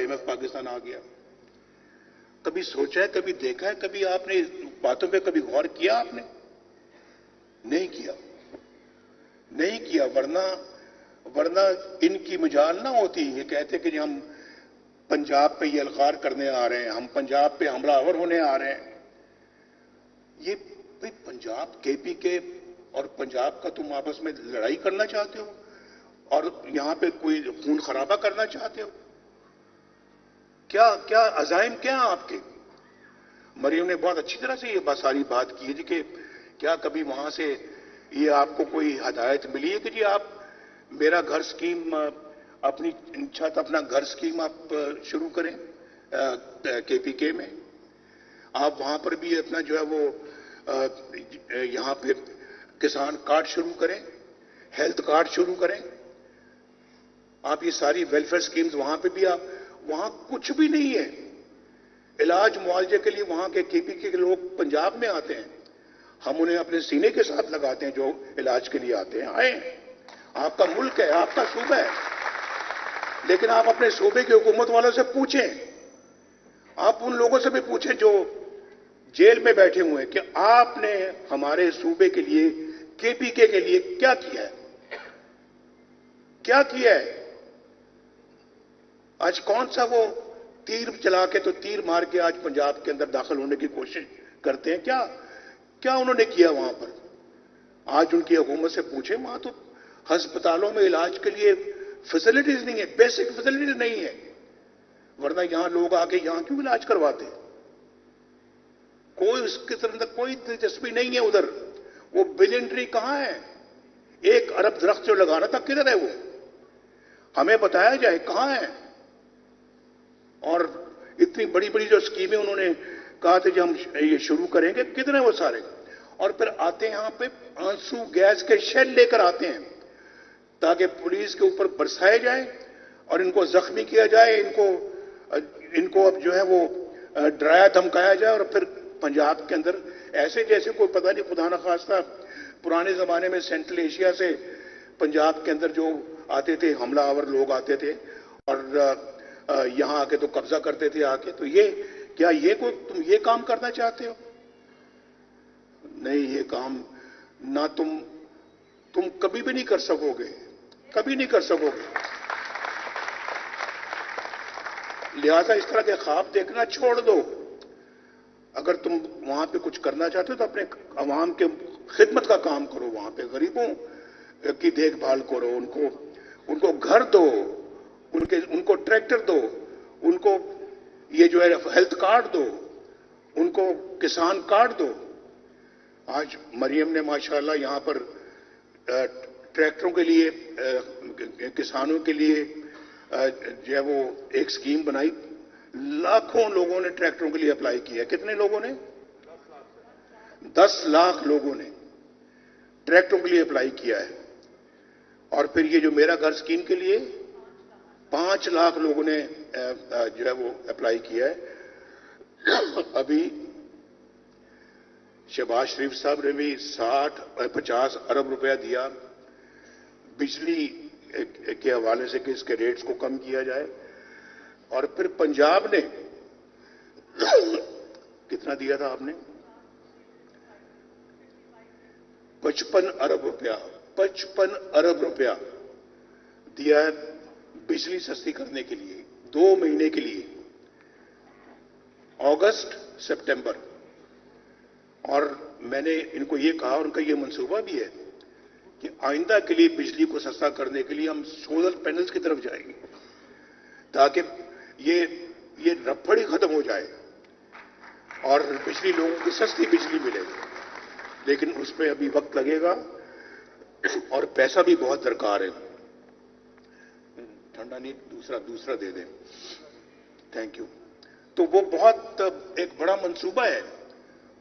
IMF Pakistan آ گیا. کبھی سوچا ہے, کبھی دیکھا ہے, کبھی آپ نے باتوں پہ کبھی غور کیا آپ نے؟ نہیں کیا, نہیں کیا. ورنہ ان کی مجال نہ ہوتی. یہ کہتے کہ ہم پنجاب پہ یہ الغار کرنے آ رہے ہیں, ہم پنجاب پہ حملہ آور ہونے آ رہے ہیں. یہ پنجاب KPK اور پنجاب کا تم آپس میں لڑائی کرنا چاہتے ہو اور یہاں پہ کوئی خون خرابہ کرنا چاہتے ہو؟ کیا عزائم کیا ہیں آپ کے؟ مریم نے بہت اچھی طرح سے یہ ساری بات کی ہے کہ کیا کبھی وہاں سے یہ آپ کو کوئی ہدایت ملی ہے کہ جی آپ میرا گھر سکیم اپنی چھت اپنا گھر سکیم آپ شروع کریں KPK میں؟ آپ وہاں پر بھی اپنا جو ہے وہ یہاں پہ کسان کارڈ شروع کریں, ہیلتھ کارڈ شروع کریں. آپ یہ ساری ویلفیئر سکیمز وہاں پہ بھی آپ, وہاں کچھ بھی نہیں ہے. علاج معالجے کے لیے وہاں کے KPK کے لوگ پنجاب میں آتے ہیں, ہم انہیں اپنے سینے کے ساتھ لگاتے ہیں جو علاج کے لیے آتے ہیں. آئیں, آپ کا ملک ہے, آپ کا صوبہ ہے, لیکن آپ اپنے صوبے کی حکومت والوں سے پوچھیں, آپ ان لوگوں سے بھی پوچھیں جو جیل میں بیٹھے ہوئے ہیں کہ آپ نے ہمارے صوبے کے لیے KPK کے لیے کیا کیا ہے, کیا کیا ہے؟ آج کون سا وہ تیر چلا کے تو تیر مار کے آج پنجاب کے اندر داخل ہونے کی کوشش کرتے ہیں؟ کیا انہوں نے کیا وہاں پر؟ آج ان کی حکومت سے پوچھیں, وہاں تو ہسپتالوں میں علاج کے لیے فیسلٹیز نہیں ہے, بیسک فیسلٹیز نہیں ہے. ورنہ یہاں لوگ آ کے یہاں کیوں علاج کرواتے؟ کوئی اس کی طرف کوئی دلچسپی نہیں ہے ادھر. وہ بلین ٹری کہاں ہے؟ 1 ارب درخت جو لگانا تھا کدھر ہے وہ؟ ہمیں بتایا جائے کہاں ہے. اور اتنی بڑی بڑی جو اسکیمیں انہوں نے کہا تھا کہ ہم یہ شروع کریں گے, کدھر ہیں وہ سارے؟ اور پھر آتے ہیں یہاں پہ آنسو گیس کے شیل لے کر آتے ہیں تاکہ پولیس کے اوپر برسائے جائیں اور ان کو زخمی کیا جائے, ان کو اب جو ہے وہ ڈرایا دھمکایا جائے. اور پھر پنجاب کے اندر ایسے جیسے کوئی پتہ نہیں, خدا نخواستہ پرانے زمانے میں سینٹرل ایشیا سے پنجاب کے اندر جو آتے تھے حملہ آور لوگ آتے تھے اور یہاں آ کے تو قبضہ کرتے تھے آ کے. تو یہ تم یہ کام کرنا چاہتے ہو؟ نہیں, یہ کام نہ تم کبھی بھی نہیں کر سکو گے, کبھی نہیں کر سکو گے. لہذا اس طرح کے خواب دیکھنا چھوڑ دو. اگر تم وہاں پہ کچھ کرنا چاہتے ہو تو اپنے عوام کے خدمت کا کام کرو, وہاں پہ غریبوں کی دیکھ بھال کرو, ان کو گھر دو, ان کو ٹریکٹر دو, ان کو یہ جو ہے ہیلتھ کارڈ دو, ان کو کسان کارڈ دو. آج مریم نے ماشاءاللہ یہاں پر ٹریکٹروں کے لیے, کسانوں کے لیے جو ہے وہ ایک سکیم بنائی. لاکھوں لوگوں نے ٹریکٹروں کے لیے اپلائی کیا. کتنے لوگوں نے؟ 10 لاکھ لوگوں نے ٹریکٹروں کے لیے اپلائی کیا ہے. اور پھر یہ جو میرا گھر سکیم کے لیے 5 لاکھ لوگوں نے جو ہے وہ اپلائی کیا ہے. ابھی شہباز شریف صاحب نے بھی 50 ارب روپیہ دیا بجلی کے حوالے سے کہ اس کے ریٹس کو کم کیا جائے. اور پھر پنجاب نے کتنا دیا تھا آپ نے؟ 55 ارب روپیہ 55 ارب روپیہ دیا ہے بجلی سستی کرنے کے لیے 2 مہینے کے لیے, اگست سپٹمبر. اور میں نے ان کو یہ کہا, ان کا یہ منصوبہ بھی ہے کہ آئندہ کے لیے بجلی کو سستا کرنے کے لیے ہم سولر پینلز کی طرف جائیں گے تاکہ یہ رپھڑی ختم ہو جائے اور بجلی لوگوں کی سستی بجلی ملے. لیکن اس پہ ابھی وقت لگے گا اور پیسہ بھی بہت درکار ہے. ٹھنڈا نہیں, دوسرا دے دیں. Thank you. تو وہ بہت ایک بڑا منصوبہ ہے.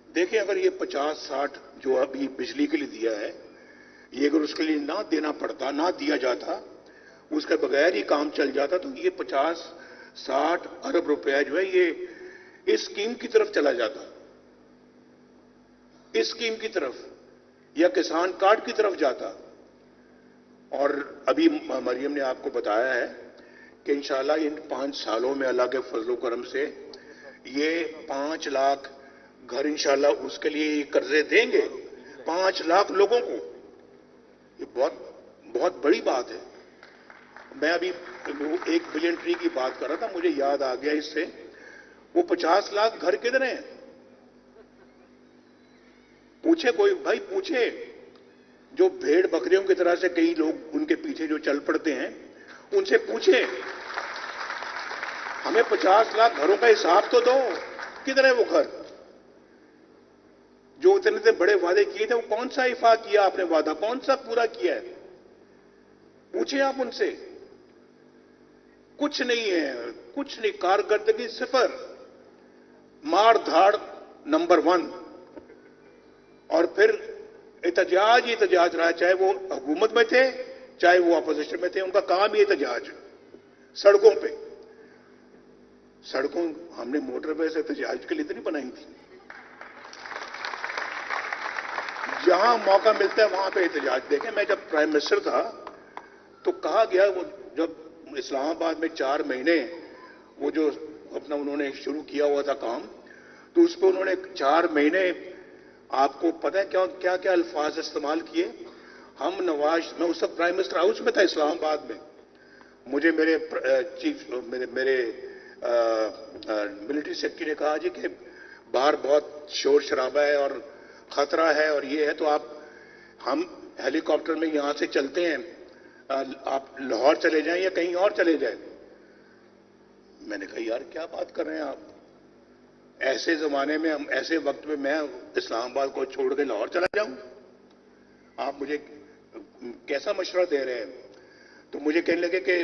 دیکھیں اگر یہ 50-60 جو ابھی بجلی کے لیے دیا ہے, یہ اگر اس کے لیے نہ دینا پڑتا, نہ دیا جاتا, اس کے بغیر ہی کام چل جاتا, تو یہ 50-60 ارب روپیہ جو ہے یہ اس اسکیم کی طرف چلا جاتا, اس اسکیم کی طرف یا کسان کارڈ کی طرف جاتا. اور ابھی مریم نے آپ کو بتایا ہے کہ انشاءاللہ ان 5 سالوں میں اللہ کے فضل و کرم سے یہ 5 لاکھ گھر انشاءاللہ اس کے لیے قرضے دیں گے 5 لاکھ لوگوں کو. یہ بہت بہت بڑی بات ہے. میں ابھی 1 بلین ٹری کی بات کر رہا تھا, مجھے یاد آ گیا اس سے, وہ 50 لاکھ گھر کدھر ہیں؟ پوچھے کوئی بھائی, پوچھے جو بھیڑ بکریوں کی طرح سے کئی لوگ ان کے پیچھے جو چل پڑتے ہیں, ان سے پوچھے ہمیں 50 لاکھ گھروں کا حساب تو دو, کدھر ہے وہ گھر؟ جو اتنے بڑے وعدے کیے تھے وہ کون سا ایفا کیا آپ نے وعدہ, کون سا پورا کیا ہے؟ پوچھیں آپ ان سے. کچھ نہیں ہے, کچھ نہیں, کارکردگی صفر, مار دھاڑ نمبر 1. اور پھر احتجاج ہی احتجاج رہا, چاہے وہ حکومت میں تھے چاہے وہ اپوزیشن میں تھے, ان کا کام ہی احتجاج. سڑکوں پہ سڑکوں ہم نے موٹر وے سے احتجاج کے لیے تو نہیں بنائی تھی, جہاں موقع ملتا ہے وہاں پہ احتجاج. دیکھیں میں جب پرائم منسٹر تھا تو کہا گیا, وہ جب اسلام آباد میں 4 مہینے وہ جو اپنا انہوں نے شروع کیا ہوا تھا کام, تو اس پہ انہوں نے 4 مہینے آپ کو پتہ ہے کیا کیا الفاظ استعمال کیے. ہم نواز, میں اس وقت پرائم منسٹر ہاؤس میں تھا اسلام آباد میں, مجھے میرے چیف میرے ملٹری سیکرٹری نے کہا جی کہ باہر بہت شور شرابہ ہے اور خطرہ ہے اور یہ ہے, تو ہم ہیلی کاپٹر میں یہاں سے چلتے ہیں, آپ لاہور چلے جائیں یا کہیں اور چلے جائیں. میں نے کہا یار کیا بات کر رہے ہیں آپ, ایسے زمانے میں, ہم ایسے وقت میں میں اسلام آباد کو چھوڑ کے لاہور چلا جاؤں؟ آپ مجھے کیسا مشورہ دے رہے ہیں؟ تو مجھے کہنے لگے کہ